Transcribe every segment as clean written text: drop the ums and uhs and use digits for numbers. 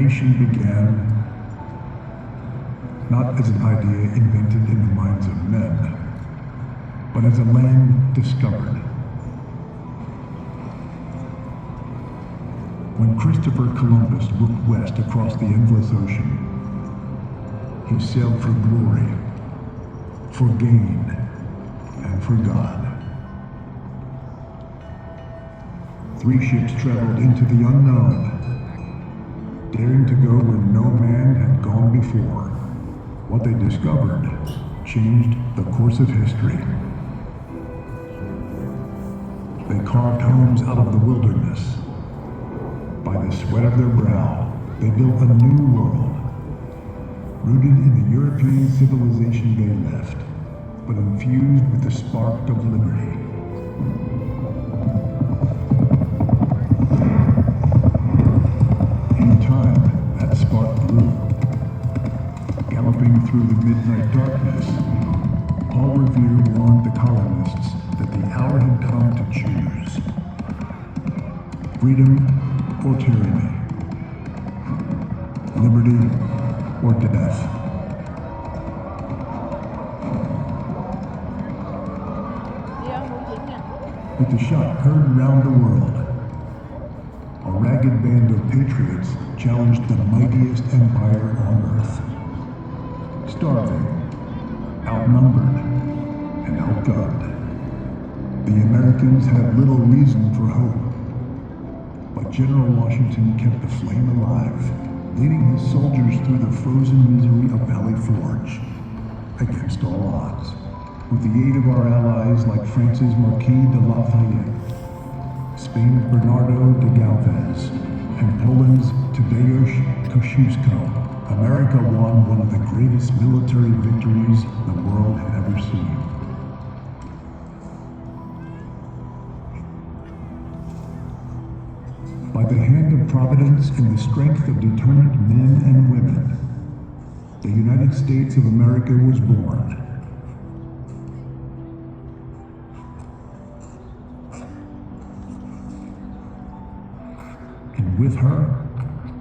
nation began not as an idea invented in the minds of men, but as a land discovered. When Christopher Columbus looked west across the endless ocean, he sailed for glory, for gain, and for God. 3 ships traveled into the unknown, daring to go where no man had gone before. What they discovered changed the course of history. They carved homes out of the wilderness. By the sweat of their brow, they built a new world, rooted in the European civilization they left, but infused with the spark of liberty. In time, that spark grew. Galloping through the midnight darkness, Paul Revere warned the colonists that the hour had come to choose. Freedom or tyranny, liberty or death. With the shot heard round the world, a ragged band of patriots challenged the mightiest empire on earth. Starving, outnumbered, and outgunned, the Americans had little reason for hope. But General Washington kept the flame alive, leading his soldiers through the frozen misery of Valley Forge, against all odds. With the aid of our allies like France's Marquis de Lafayette, Spain's Bernardo de Galvez, and Poland's Tadeusz Kościuszko, America won one of the greatest military victories the world had ever seen. By the hand of Providence and the strength of determined men and women, the United States of America was born. And with her,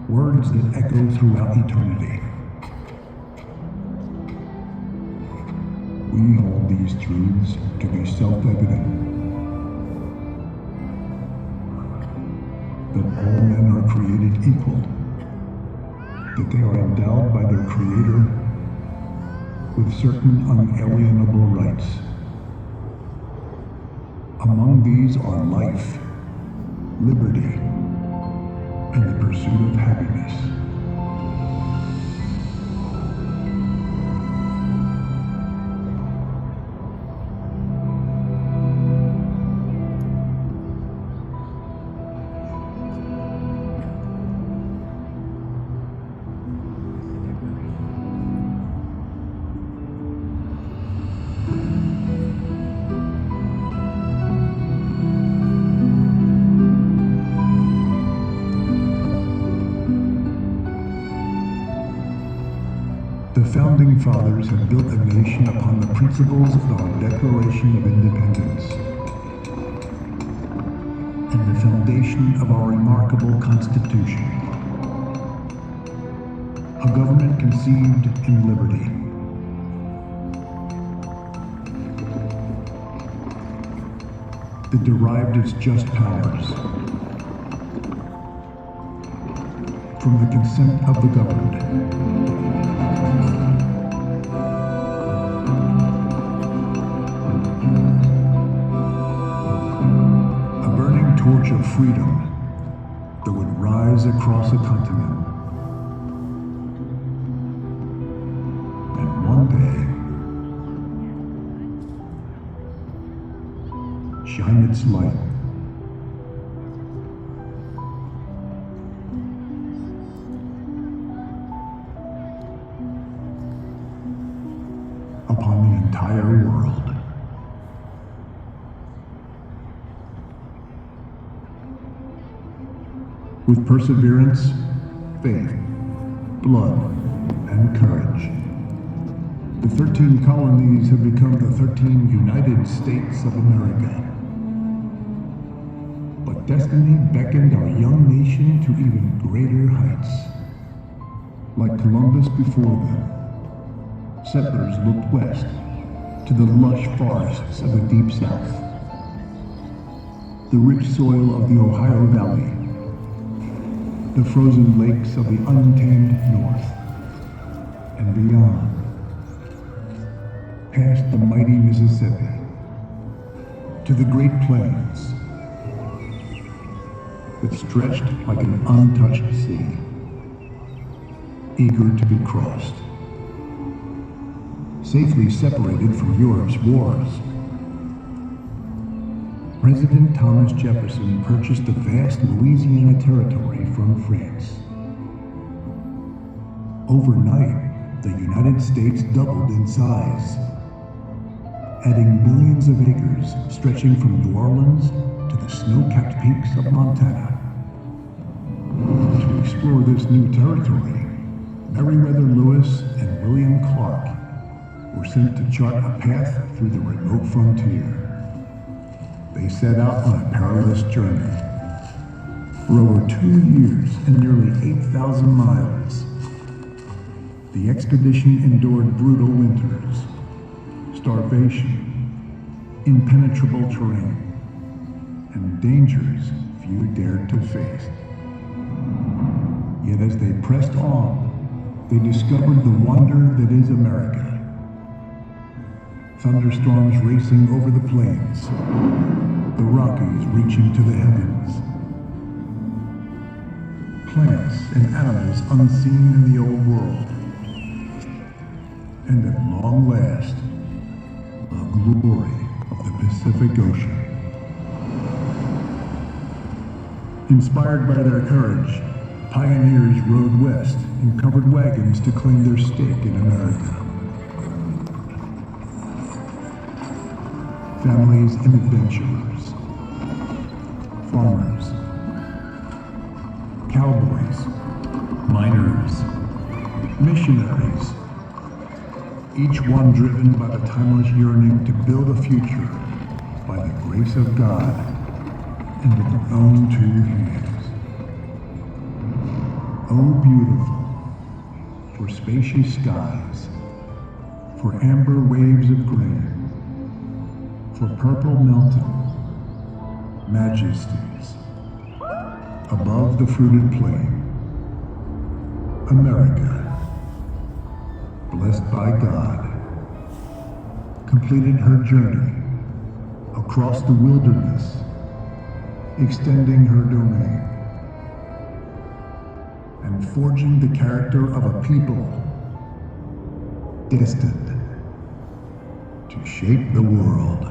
words that echo throughout eternity. We hold these truths to be self-evident. That all men are created equal, that they are endowed by their Creator with certain unalienable rights. Among these are life, liberty, and the pursuit of happiness. The Founding Fathers have built a nation upon the principles of our Declaration of Independence and the foundation of our remarkable Constitution. A government conceived in liberty. That derived its just powers from the consent of the governed. Torch of freedom that would rise across a continent. And one day, shine its light upon the entire world. With perseverance, faith, blood, and courage, the 13 colonies have become the 13 United States of America. But destiny beckoned our young nation to even greater heights. Like Columbus before them, settlers looked west to the lush forests of the Deep South, the rich soil of the Ohio Valley, the frozen lakes of the untamed North, and beyond, past the mighty Mississippi, to the Great Plains that stretched like an untouched sea, eager to be crossed, safely separated from Europe's wars. President Thomas Jefferson purchased the vast Louisiana Territory from France. Overnight, the United States doubled in size, adding millions of acres stretching from New Orleans to the snow-capped peaks of Montana. To explore this new territory, Meriwether Lewis and William Clark were sent to chart a path through the remote frontier. They set out on a perilous journey. For over 2 years and nearly 8,000 miles, the expedition endured brutal winters, starvation, impenetrable terrain, and dangers few dared to face. Yet as they pressed on, they discovered the wonder that is America. Thunderstorms racing over the plains, the Rockies reaching to the heavens, plants and animals unseen in the old world, and at long last, the glory of the Pacific Ocean. Inspired by their courage, pioneers rode west in covered wagons to claim their stake in America. Families and adventurers, farmers, cowboys, miners, missionaries, each one driven by the timeless yearning to build a future by the grace of God and with their own two hands. Oh, beautiful, for spacious skies, for amber waves of grain, for purple mountain majesties above the fruited plain. America, blessed by God, completed her journey across the wilderness, extending her domain and forging the character of a people destined to shape the world.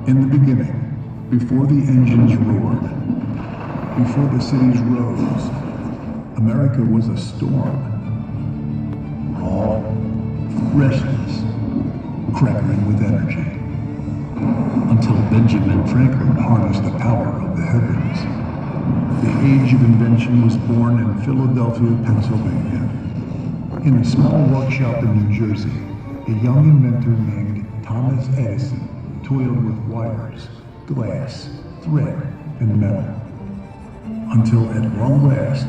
In the beginning, before the engines roared, before the cities rose, America was a storm. Raw, restless, crackling with energy. Until Benjamin Franklin harnessed the power of the heavens. The age of invention was born in Philadelphia, Pennsylvania. In a small workshop in New Jersey, a young inventor named Thomas Edison toiled with wires, glass, thread, and metal, until at long last,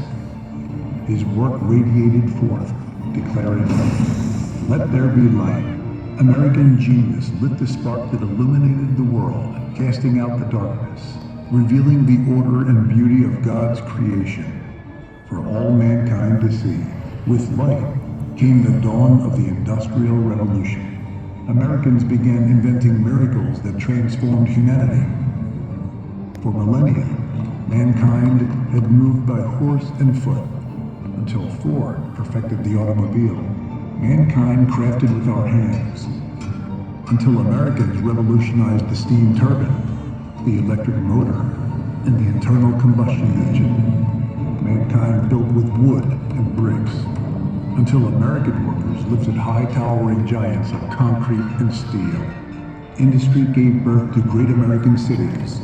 his work radiated forth, declaring, "Let there be light." American genius lit the spark that illuminated the world, casting out the darkness, revealing the order and beauty of God's creation for all mankind to see. With light came the dawn of the Industrial Revolution. Americans began inventing miracles that transformed humanity. For millennia, mankind had moved by horse and foot, until Ford perfected the automobile. Mankind crafted with our hands, until Americans revolutionized the steam turbine, the electric motor, and the internal combustion engine. Mankind built with wood and bricks, until American workers lifted high towering giants of concrete and steel. Industry gave birth to great American cities,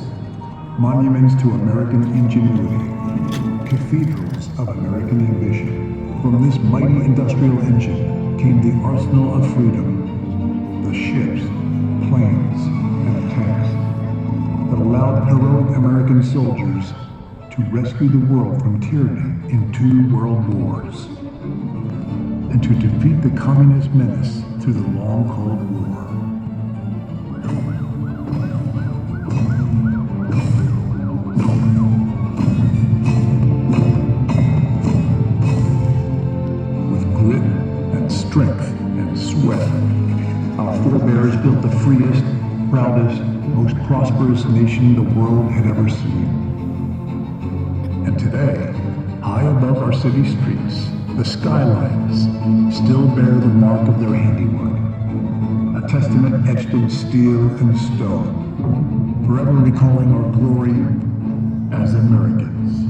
monuments to American ingenuity, cathedrals of American ambition. From this mighty industrial engine came the arsenal of freedom, the ships, planes, and tanks that allowed heroic American soldiers to rescue the world from tyranny in 2 world wars, and to defeat the communist menace through the long Cold War. With grit and strength and sweat, our forebears built the freest, proudest, most prosperous nation the world had ever seen. And today, high above our city streets, the skylines still bear the mark of their handiwork, a testament etched in steel and stone, forever recalling our glory as Americans.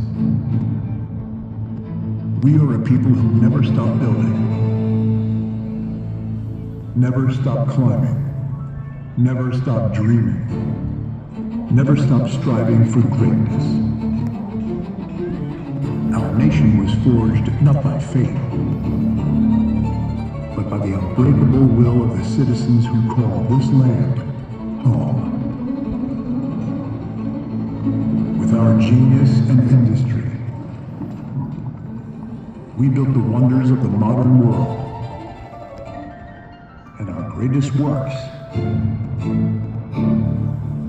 We are a people who never stop building, never stop climbing, never stop dreaming, never stop striving for greatness. Our nation was forged not by fate, but by the unbreakable will of the citizens who call this land home. With our genius and industry, we built the wonders of the modern world, and our greatest works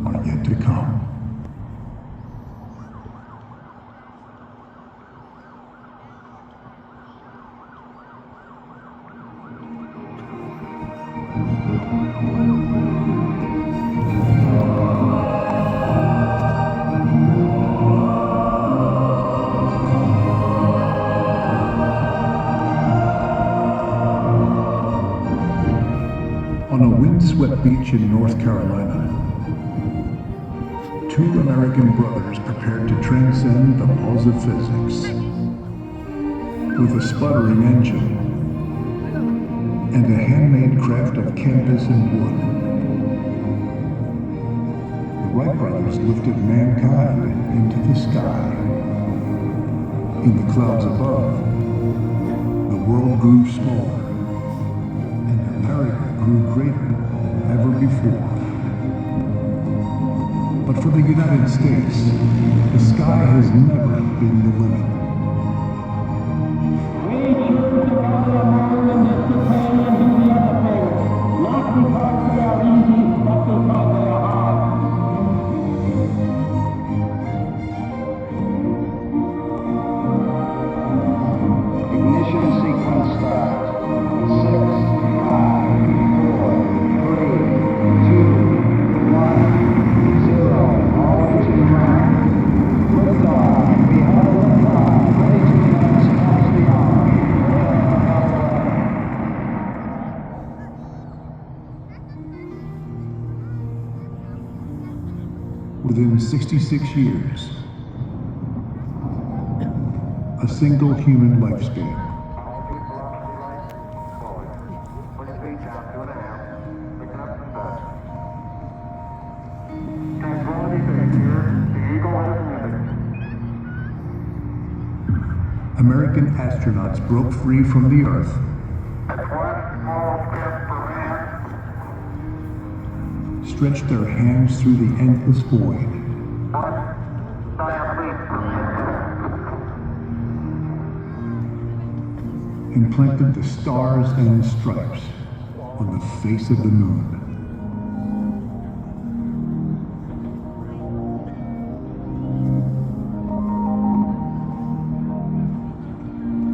are yet to come. On a windswept beach in North Carolina, 2 American brothers prepared to transcend the laws of physics. With a sputtering engine and a handmade craft of canvas and wood, the Wright brothers lifted mankind into the sky. In the clouds above, the world grew smaller, and America grew greater than ever before. But for the United States, the sky has never been the limit. We choose to follow American discipline and do the other things, not because they are easy, but because they are hard. Ignition sequence start. 6, 5, 4, 3, 2, 1, 0. All engine ground. Liftoff. We have a liftoff. Ready to commence past the hour. Within 66 years, a single human lifespan. American astronauts broke free from the Earth stretched their hands through the endless void. And planted the stars and stripes on the face of the moon.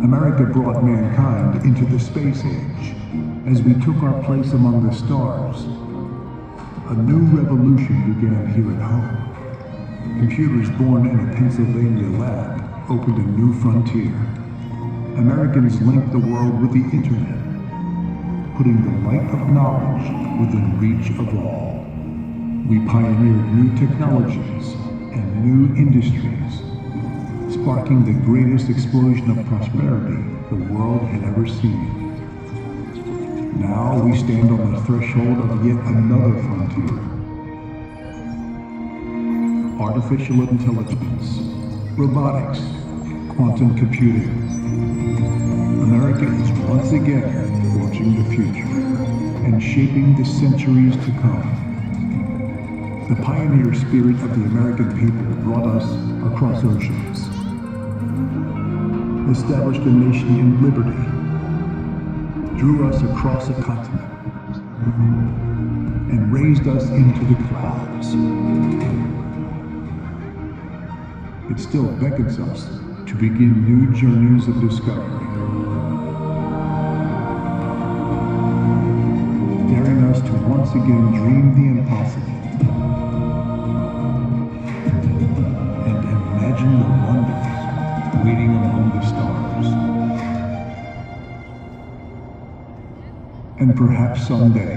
America brought mankind into the space age as we took our place among the stars. A new revolution began here at home. Computers born in a Pennsylvania lab opened a new frontier. Americans linked the world with the internet, putting the light of knowledge within reach of all. We pioneered new technologies and new industries, sparking the greatest explosion of prosperity the world had ever seen. Now we stand on the threshold of yet another frontier. Artificial intelligence, robotics, quantum computing. America is once again forging the future and shaping the centuries to come. The pioneer spirit of the American people brought us across oceans, established a nation in liberty, drew us across a continent, and raised us into the clouds. It still beckons us to begin new journeys of discovery, daring us to once again dream the impossible and imagine the wonders waiting among the stars. And perhaps someday,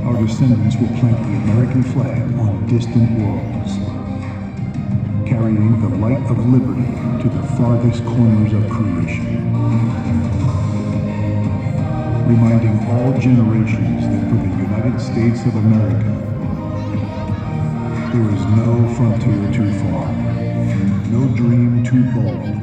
our descendants will plant the American flag on distant worlds, carrying the light of liberty to the farthest corners of creation, reminding all generations that for the United States of America, there is no frontier too far, no dream too bold,